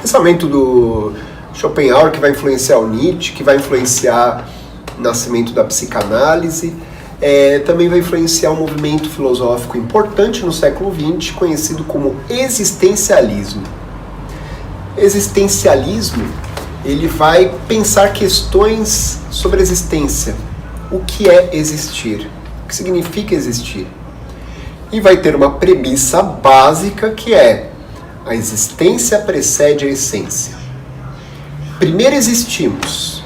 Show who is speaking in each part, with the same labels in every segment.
Speaker 1: pensamento do Schopenhauer, que vai influenciar o Nietzsche, que vai influenciar o nascimento da psicanálise, também vai influenciar um movimento filosófico importante no século XX, conhecido como existencialismo. Existencialismo, ele vai pensar questões sobre a existência. O que é existir? O que significa existir? E vai ter uma premissa básica que é: a existência precede a essência. Primeiro existimos,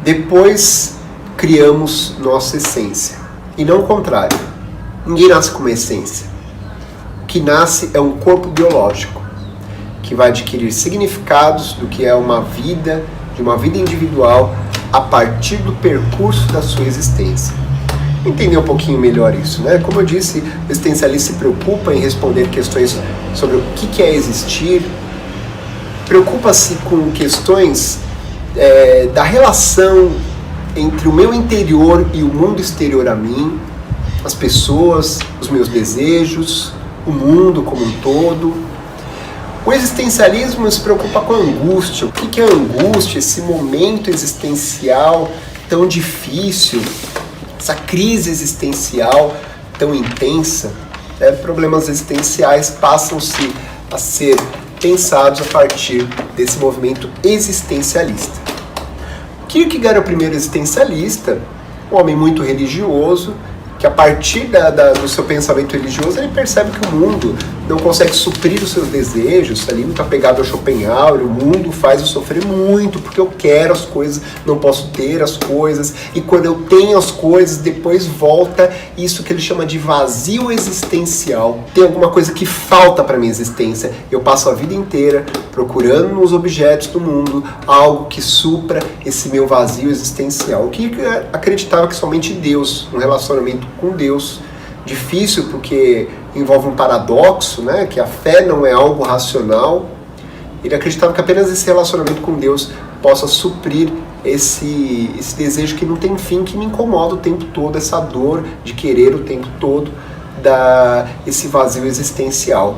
Speaker 1: depois criamos nossa essência. E não o contrário. Ninguém nasce com uma essência. O que nasce é um corpo biológico, que vai adquirir significados do que é uma vida, de uma vida individual, a partir do percurso da sua existência. Entender um pouquinho melhor isso, né? Como eu disse, o existencialista se preocupa em responder questões sobre o que é existir, preocupa-se com questões da relação entre o meu interior e o mundo exterior a mim, as pessoas, os meus desejos, o mundo como um todo. O existencialismo se preocupa com a angústia. O que é a angústia? Esse momento existencial tão difícil, essa crise existencial tão intensa. Problemas existenciais passam-se a ser pensados a partir desse movimento existencialista. Kierkegaard é o primeiro existencialista, um homem muito religioso, que a partir do seu pensamento religioso ele percebe que o mundo não consegue suprir os seus desejos, ali muito apegado ao Schopenhauer, o mundo faz eu sofrer muito, porque eu quero as coisas, não posso ter as coisas, e quando eu tenho as coisas, depois volta isso que ele chama de vazio existencial. Tem alguma coisa que falta para minha existência, eu passo a vida inteira procurando nos objetos do mundo algo que supra esse meu vazio existencial. O que acreditava que somente Deus, um relacionamento com Deus, difícil porque envolve um paradoxo, né? Que a fé não é algo racional. Ele acreditava que apenas esse relacionamento com Deus possa suprir esse desejo que não tem fim, que me incomoda o tempo todo, essa dor de querer o tempo todo, esse vazio existencial.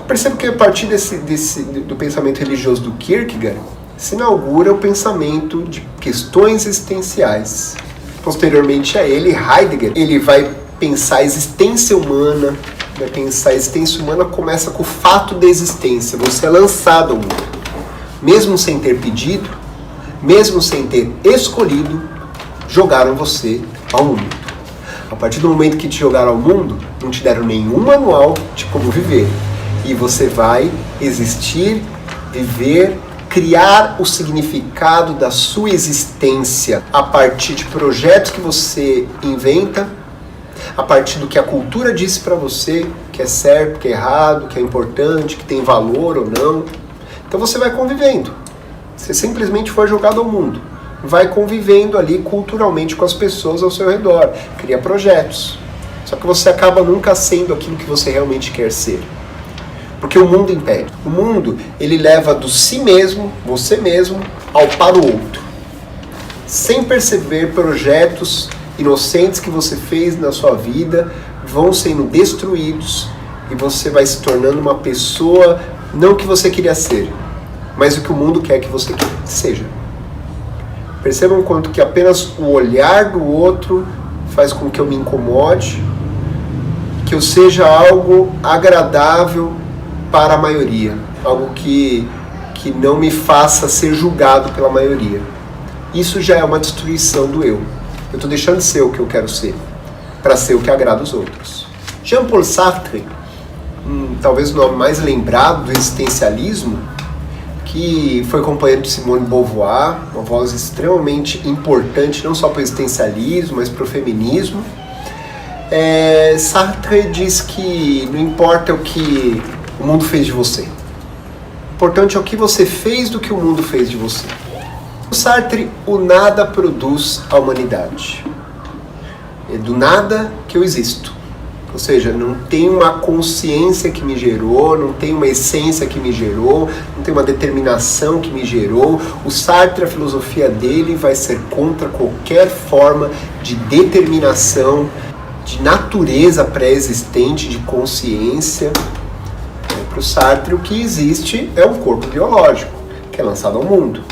Speaker 1: Percebo que a partir do pensamento religioso do Kierkegaard se inaugura o pensamento de questões existenciais. Posteriormente a ele, Heidegger, ele vai pensar a existência humana. Vai pensar a existência humana começa com o fato da existência. Você é lançado ao mundo. Mesmo sem ter pedido, mesmo sem ter escolhido, jogaram você ao mundo. A partir do momento que te jogaram ao mundo, não te deram nenhum manual de como viver. E você vai existir, viver, criar o significado da sua existência a partir de projetos que você inventa, a partir do que a cultura disse para você, que é certo, que é errado, que é importante, que tem valor ou não. Então você vai convivendo. Você simplesmente foi jogado ao mundo. Vai convivendo ali culturalmente com as pessoas ao seu redor. Cria projetos. Só que você acaba nunca sendo aquilo que você realmente quer ser. Porque o mundo impede. O mundo, ele leva do si mesmo, você mesmo, para o outro. Sem perceber, projetos inocentes que você fez na sua vida vão sendo destruídos e você vai se tornando uma pessoa, não que você queria ser, mas o que o mundo quer que você seja. Percebam quanto que apenas o olhar do outro faz com que eu me incomode, que eu seja algo agradável para a maioria, algo que não me faça ser julgado pela maioria. Isso já é uma destruição do eu. Eu estou deixando de ser o que eu quero ser, para ser o que agrada os outros. Jean-Paul Sartre, talvez o nome mais lembrado do existencialismo, que foi companheiro de Simone de Beauvoir, uma voz extremamente importante, não só para o existencialismo, mas para o feminismo. Sartre diz que não importa o que o mundo fez de você. O importante é o que você fez do que o mundo fez de você. O Sartre, o nada produz a humanidade. É do nada que eu existo. Ou seja, não tem uma consciência que me gerou, não tem uma essência que me gerou, não tem uma determinação que me gerou. O Sartre, a filosofia dele vai ser contra qualquer forma de determinação, de natureza pré-existente, de consciência. Para o Sartre, o que existe é um corpo biológico, que é lançado ao mundo.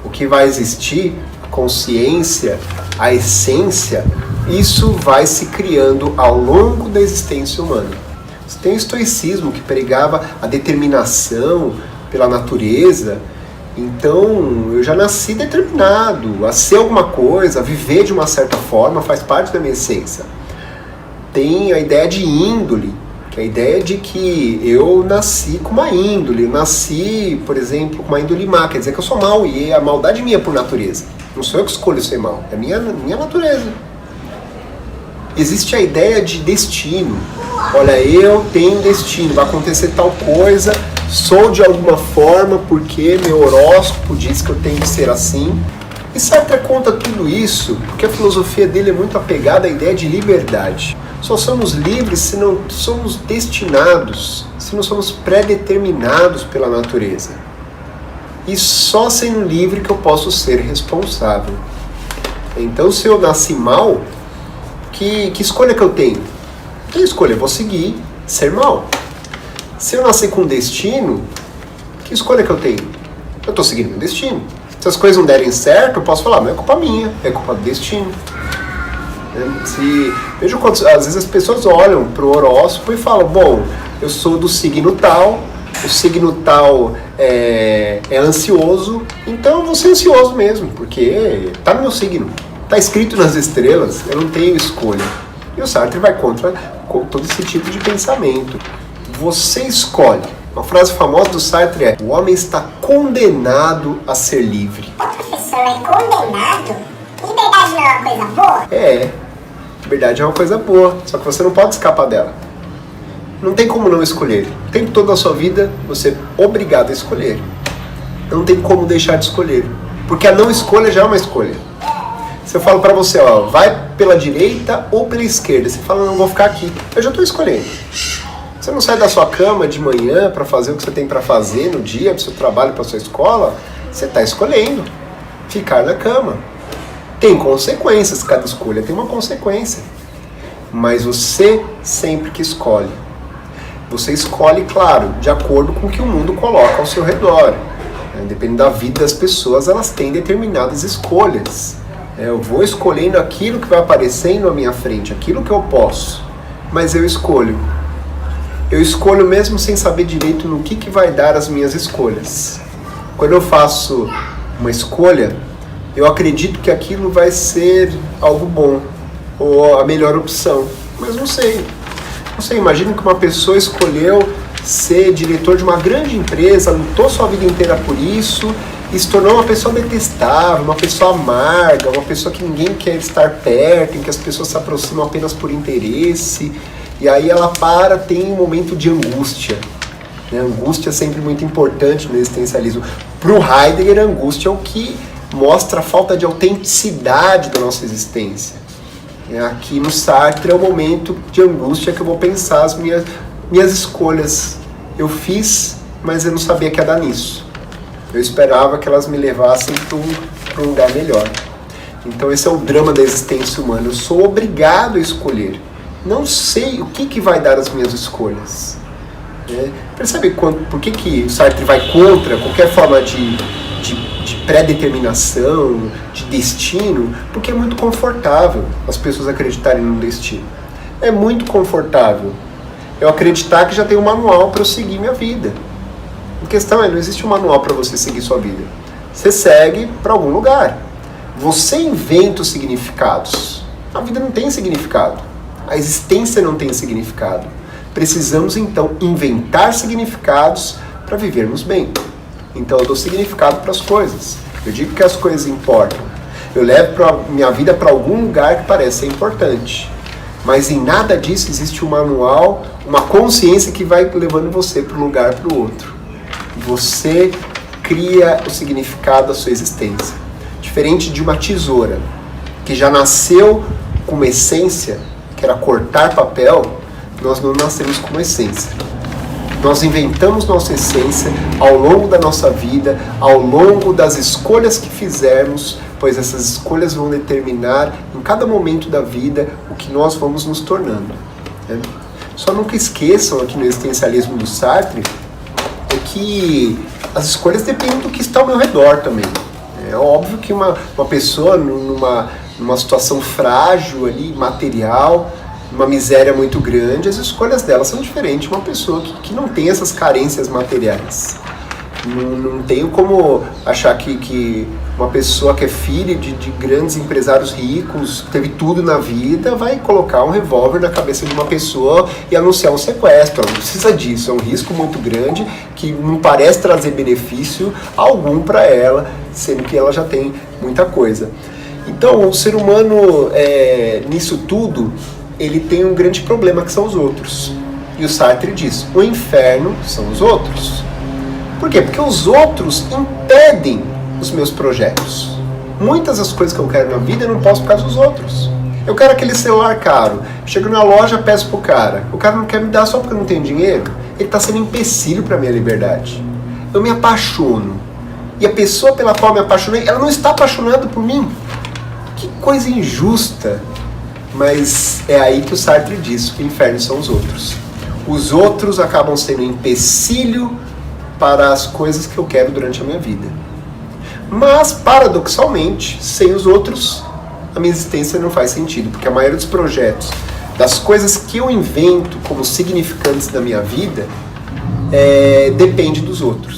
Speaker 1: O que vai existir, a consciência, a essência, isso vai se criando ao longo da existência humana. Você tem o estoicismo, que pregava a determinação pela natureza. Então, eu já nasci determinado a ser alguma coisa, a viver de uma certa forma, faz parte da minha essência. Tem a ideia de índole, que é a ideia de que eu nasci com uma índole, eu nasci, por exemplo, com uma índole má, quer dizer que eu sou mau, e a maldade é minha por natureza. Não sou eu que escolho ser mau, é minha natureza. Existe a ideia de destino. Olha, eu tenho destino, vai acontecer tal coisa, sou de alguma forma porque meu horóscopo diz que eu tenho que ser assim. E Sartre conta tudo isso porque a filosofia dele é muito apegada à ideia de liberdade. Só somos livres se não somos destinados, se não somos pré-determinados pela natureza. E só sendo livre que eu posso ser responsável. Então, se eu nasci mal, que escolha que eu tenho? Que escolha? Eu vou seguir ser mal. Se eu nasci com destino, que escolha que eu tenho? Eu estou seguindo meu destino. Se as coisas não derem certo, eu posso falar, não é culpa minha, é culpa do destino. Veja quantos, às vezes as pessoas olham para o horóscopo e falam, bom, eu sou do signo tal, o signo tal é ansioso, então eu vou ser ansioso mesmo, porque está no meu signo, está escrito nas estrelas, eu não tenho escolha. E o Sartre vai contra todo esse tipo de pensamento. Você escolhe. Uma frase famosa do Sartre é: o homem está condenado a ser livre.
Speaker 2: Professor, é condenado? Liberdade não é uma coisa boa?
Speaker 1: É, liberdade é uma coisa boa, só que você não pode escapar dela. Não tem como não escolher. O tempo todo da sua vida, você é obrigado a escolher. Não tem como deixar de escolher, porque a não escolha já é uma escolha. Se eu falo pra você, ó, vai pela direita ou pela esquerda, você fala, não, vou ficar aqui. Eu já estou escolhendo. Você não sai da sua cama de manhã para fazer o que você tem para fazer no dia, para o seu trabalho, para a sua escola, você está escolhendo ficar na cama. Tem consequências, cada escolha tem uma consequência. Mas você sempre que escolhe. Você escolhe, claro, de acordo com o que o mundo coloca ao seu redor. Dependendo da vida das pessoas, elas têm determinadas escolhas. Eu vou escolhendo aquilo que vai aparecendo à minha frente, aquilo que eu posso. Mas eu escolho. Eu escolho mesmo sem saber direito no que vai dar as minhas escolhas. Quando eu faço uma escolha, eu acredito que aquilo vai ser algo bom, ou a melhor opção. Mas não sei. Não sei, imagina que uma pessoa escolheu ser diretor de uma grande empresa, lutou sua vida inteira por isso, e se tornou uma pessoa detestável, uma pessoa amarga, uma pessoa que ninguém quer estar perto, em que as pessoas se aproximam apenas por interesse, e aí ela tem um momento de angústia. A angústia é sempre muito importante no existencialismo. Para o Heidegger, a angústia é o que mostra a falta de autenticidade da nossa existência. Aqui no Sartre é o momento de angústia que eu vou pensar as minhas escolhas. Eu fiz, mas eu não sabia que ia dar nisso. Eu esperava que elas me levassem para um lugar melhor. Então esse é o drama da existência humana. Eu sou obrigado a escolher. Não sei o que vai dar as minhas escolhas. Percebe por que o Sartre vai contra qualquer forma de pré-determinação, de destino? Porque é muito confortável as pessoas acreditarem num destino. É muito confortável eu acreditar que já tem um manual para eu seguir minha vida. A questão é, não existe um manual para você seguir sua vida. Você segue para algum lugar. Você inventa os significados. A vida não tem significado. A existência não tem significado. Precisamos, então, inventar significados para vivermos bem. Então, eu dou significado para as coisas. Eu digo que as coisas importam. Eu levo minha vida para algum lugar que parece ser importante. Mas em nada disso existe um manual, uma consciência que vai levando você para um lugar para o outro. Você cria o significado da sua existência. Diferente de uma tesoura, que já nasceu com uma essência, que era cortar papel, nós não nascemos com uma essência. Nós inventamos nossa essência ao longo da nossa vida, ao longo das escolhas que fizermos, pois essas escolhas vão determinar em cada momento da vida o que nós vamos nos tornando. Só nunca esqueçam aqui no existencialismo do Sartre é que as escolhas dependem do que está ao meu redor também. É óbvio que uma pessoa numa situação frágil ali, material, uma miséria muito grande, as escolhas dela são diferentes de uma pessoa que não tem essas carências materiais. Não tenho como achar que uma pessoa que é filha de grandes empresários ricos, teve tudo na vida, vai colocar um revólver na cabeça de uma pessoa e anunciar um sequestro. Ela não precisa disso, é um risco muito grande que não parece trazer benefício algum para ela, sendo que ela já tem muita coisa. Então, o ser humano, nisso tudo, ele tem um grande problema que são os outros. E o Sartre diz, o inferno são os outros. Por quê? Porque os outros impedem os meus projetos. Muitas das coisas que eu quero na vida eu não posso por causa dos outros. Eu quero aquele celular caro. Chego na loja, peço pro cara. O cara não quer me dar só porque eu não tenho dinheiro. Ele está sendo um empecilho para minha liberdade. Eu me apaixono. E a pessoa pela qual eu me apaixonei, ela não está apaixonada por mim. Que coisa injusta. Mas é aí que o Sartre diz que o inferno são os outros. Os outros acabam sendo um empecilho para as coisas que eu quero durante a minha vida. Mas, paradoxalmente, sem os outros, a minha existência não faz sentido, porque a maioria dos projetos, das coisas que eu invento como significantes da minha vida, depende dos outros.